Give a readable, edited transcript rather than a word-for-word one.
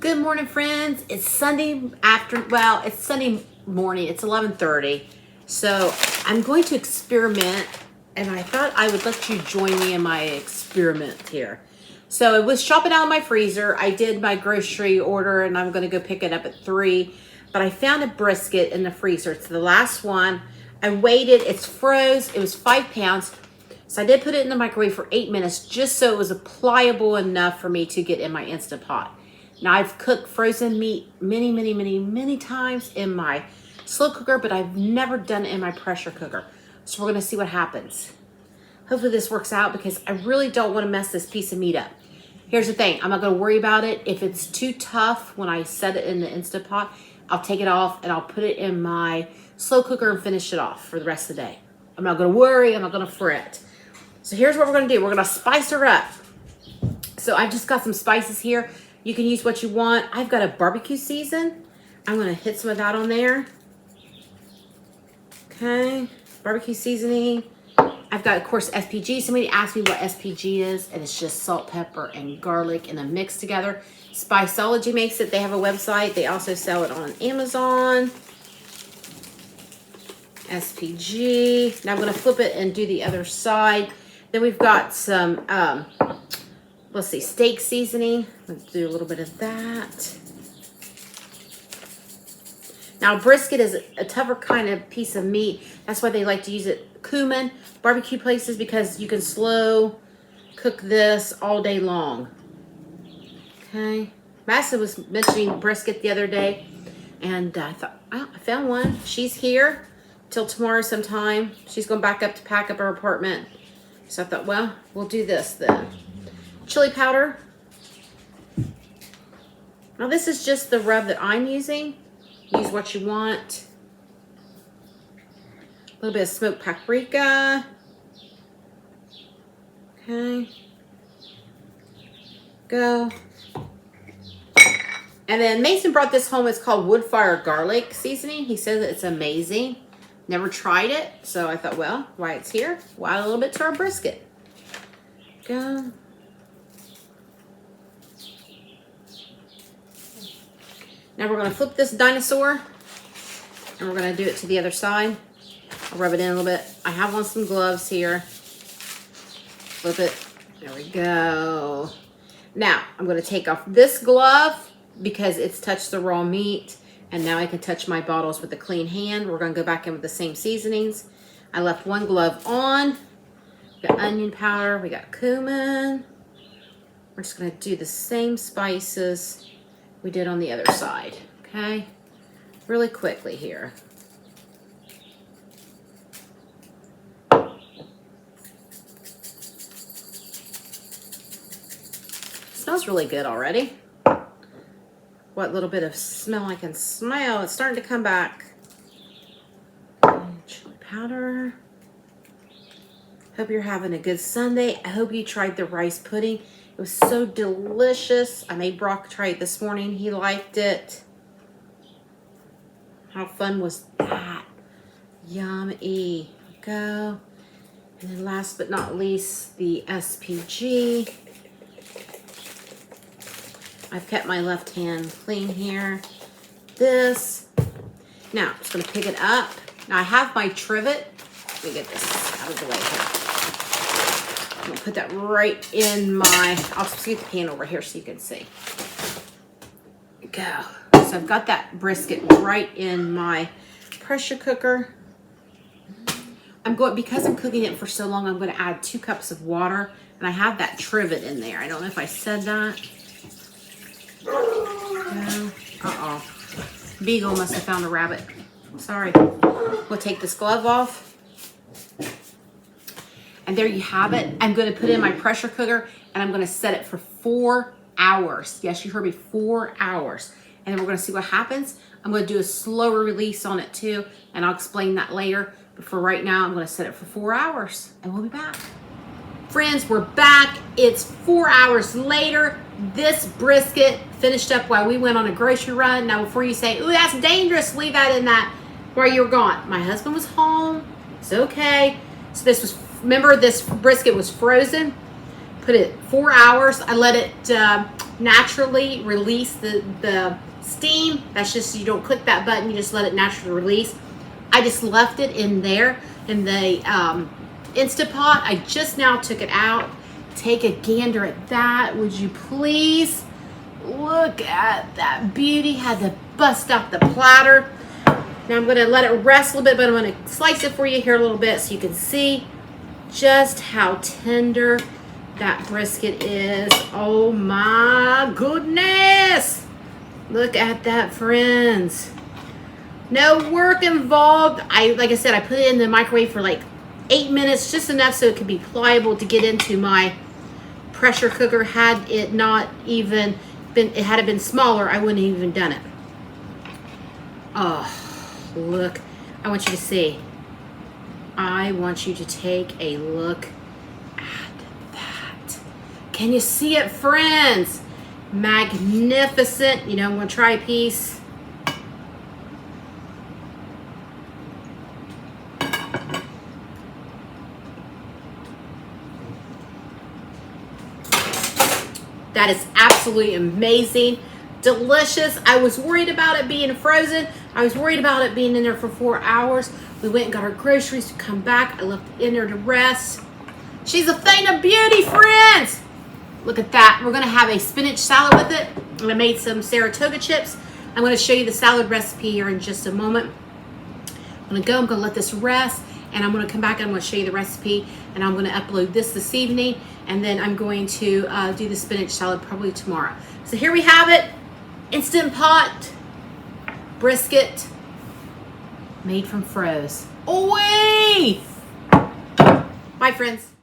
Good morning, friends. It's Sunday it's Sunday morning. It's 11:30. So I'm going to experiment, and I thought I would let you join me in my experiment here. So I was shopping out of my freezer. I did my grocery order, and I'm going to go pick it up at 3. But I found a brisket in the freezer. It's the last one. I waited. It's froze. It was 5 pounds. So I did put it in the microwave for 8 minutes just so it was pliable enough for me to get in my Instant Pot. Now, I've cooked frozen meat many times in my slow cooker, but I've never done it in my pressure cooker. So we're going to see what happens. Hopefully this works out because I really don't want to mess this piece of meat up. Here's the thing. I'm not going to worry about it. If it's too tough when I set it in the Instant Pot, I'll take it off and I'll put it in my slow cooker and finish it off for the rest of the day. I'm not going to worry. I'm not going to fret. So here's what we're going to do. We're going to spice her up. So I've just got some spices here. You can use what you want. I've got a barbecue season. I'm going to hit some of that on there. Okay. Barbecue seasoning. I've got, of course, SPG. Somebody asked me what SPG is, and it's just salt, pepper, and garlic in a mix together. Spiceology makes it. They have a website. They also sell it on Amazon. SPG. Now I'm going to flip it and do the other side. Then we've got some... let's see, steak seasoning. Let's do a little bit of that. Now, brisket is a tougher kind of piece of meat. That's why they like to use it. Cumin, barbecue places, because you can slow cook this all day long. Okay. Massa was mentioning brisket the other day, and I thought, oh, I found one. She's here till tomorrow sometime. She's going back up to pack up her apartment. So I thought, well, we'll do this then. Chili powder. Now this is just the rub that I'm using. Use what you want. A little bit of smoked paprika. Okay. Go. And then Mason brought this home. It's called wood fire garlic seasoning. He says it's amazing. Never tried it. So I thought, well, while it's here, we'll add a little bit to our brisket. Go. Now we're going to flip this dinosaur, and we're going to do it to the other side. I'll rub it in a little bit. I have on some gloves here. Flip it. There we go. Now I'm going to take off this glove because it's touched the raw meat, and now I can touch my bottles with a clean hand. We're going to go back in with the same seasonings. I left one glove on. We got onion powder. We got cumin. We're just going to do the same spices we did on the other side, okay? Really quickly here. Smells really good already. What little bit of smell I can smell, it's starting to come back. Chili powder. Hope you're having a good Sunday. I hope you tried the rice pudding. It was so delicious. I made Brock try it this morning. He liked it. How fun was that? Yummy. Go. And then last but not least, the SPG. I've kept my left hand clean here. This. Now, I'm just going to pick it up. Now, I have my trivet. Let me get this out of the way here. I'm going to put that right in my, I'll scoot the pan over here so you can see. Go. So I've got that brisket right in my pressure cooker. Because I'm cooking it for so long, I'm going to add 2 cups of water. And I have that trivet in there. I don't know if I said that. Go. Uh-oh. Beagle must have found a rabbit. Sorry. We'll take this glove off. And there you have it. I'm going to put it in my pressure cooker, and I'm going to set it for 4 hours. Yes, you heard me, 4 hours. And then we're going to see what happens. I'm going to do a slower release on it too, and I'll explain that later. But for right now, I'm going to set it for 4 hours, and we'll be back. Friends, we're back. It's 4 hours later. This brisket finished up while we went on a grocery run. Now, before you say, ooh, that's dangerous, leave that in that where you were gone. My husband was home. It's okay. So this was, remember, this brisket was frozen. Put it 4 hours. I let it naturally release the steam. That's just, you don't click that button, you just let it naturally release. I just left it in there in the Instant Pot. I just now took it out. Take a gander at that, would you please? Look at that beauty. Had to bust out the platter. Now I'm going to let it rest a little bit, but I'm going to slice it for you here a little bit so you can see just how tender that brisket is. Oh my goodness. Look at that, friends. No work involved. Like I said, I put it in the microwave for like 8 minutes, just enough so it could be pliable to get into my pressure cooker. Had it not even been, it had it been smaller, I wouldn't have even done it. Oh, look. I want you to see. I want you to take a look at that. Can you see it, friends? Magnificent. You know, I'm going to try a piece. That is absolutely amazing. Delicious. I was worried about it being frozen. I was worried about it being in there for 4 hours. We went and got our groceries to come back. I left it in there to rest. She's a thing of beauty, friends. Look at that. We're going to have a spinach salad with it. And I made some Saratoga chips. I'm going to show you the salad recipe here in just a moment. I'm going to let this rest. And I'm going to come back and I'm going to show you the recipe. And I'm going to upload this evening. And then I'm going to do the spinach salad probably tomorrow. So here we have it. Instant Pot brisket made from froze. Away! Bye, friends.